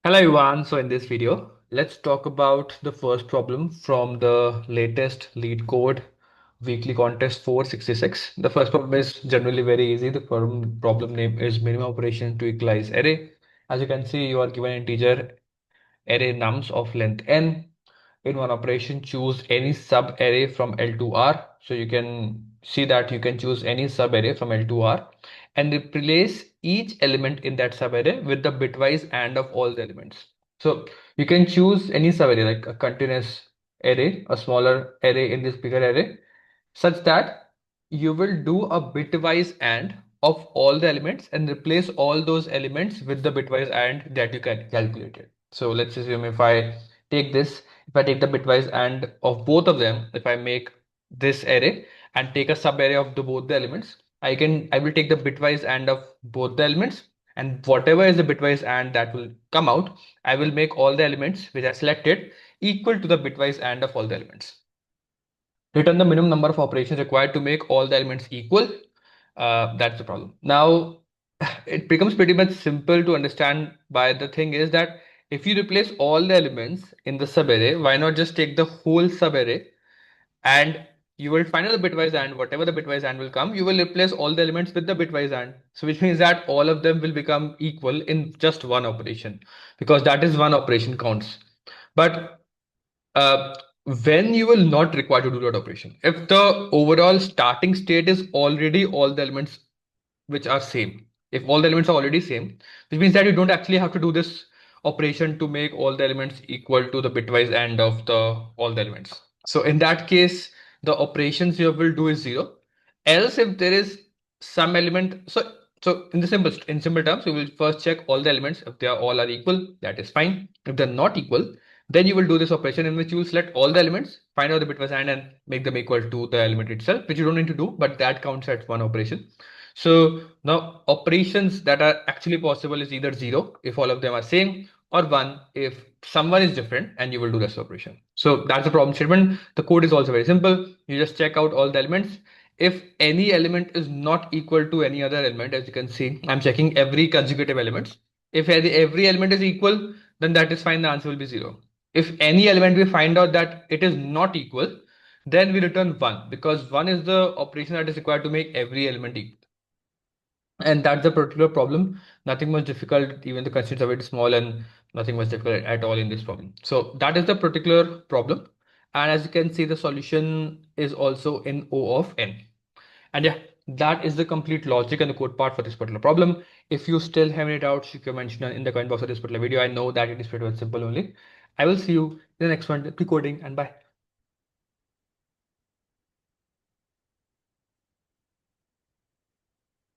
Hello everyone, so in this video, let's talk about the first problem from the latest LEETCODE weekly contest 466. The first problem is generally very easy. The problem name is minimum operation to equalize array. As you can see, you are given integer array nums of length n. In one operation, choose any sub array from L to R. So you can see that you can choose any sub array from L to R and replace each element in that sub array with the bitwise AND of all the elements. So you can choose any sub array like a continuous array, a smaller array in this bigger array, such that you will do a bitwise AND of all the elements and replace all those elements with the bitwise AND that you can calculate it. So let's assume take this, if I take the bitwise AND of both of them, if I make this array and take a sub array of both the elements, I will take the bitwise AND of both the elements, and whatever is the bitwise AND that will come out, I will make all the elements which are selected equal to the bitwise AND of all the elements. Return the minimum number of operations required to make all the elements equal. That's the problem. Now, it becomes pretty much simple to understand by the thing is that if you replace all the elements in the subarray, why not just take the whole subarray and you will find out the bitwise AND, whatever the bitwise AND will come, you will replace all the elements with the bitwise AND. So which means that all of them will become equal in just one operation, because that is one operation counts. But uh, when you will not require to do that operation, if the overall starting state is already all the elements which are same, if all the elements are already same, which means that you don't actually have to do this operation to make all the elements equal to the bitwise AND of the all the elements. So in that case, the operations you will do is zero. Else, if there is some element, so in simple terms, you will first check all the elements. If they are all are equal, that is fine. If they're not equal, then you will do this operation in which you will select all the elements, find out the bitwise AND, and make them equal to the element itself, which you don't need to do, but that counts as one operation. So now operations that are actually possible is either zero if all of them are same, or one if someone is different, and you will do this operation. So that's the problem statement. The code is also very simple. You just check out all the elements. If any element is not equal to any other element, as you can see, I'm checking every consecutive elements. If every element is equal, then that is fine. The answer will be zero. If any element we find out that it is not equal, then we return one, because one is the operation that is required to make every element equal. And that's the particular problem. Nothing much difficult, even the constraints are very small, and nothing much difficult at all in this problem. So that is the particular problem. And as you can see, the solution is also in O of n. And yeah, that is the complete logic and the code part for this particular problem. If you still have any doubts, you can mention in the comment box of this particular video. I know that it is pretty much simple only. I will see you in the next one. Keep coding and bye.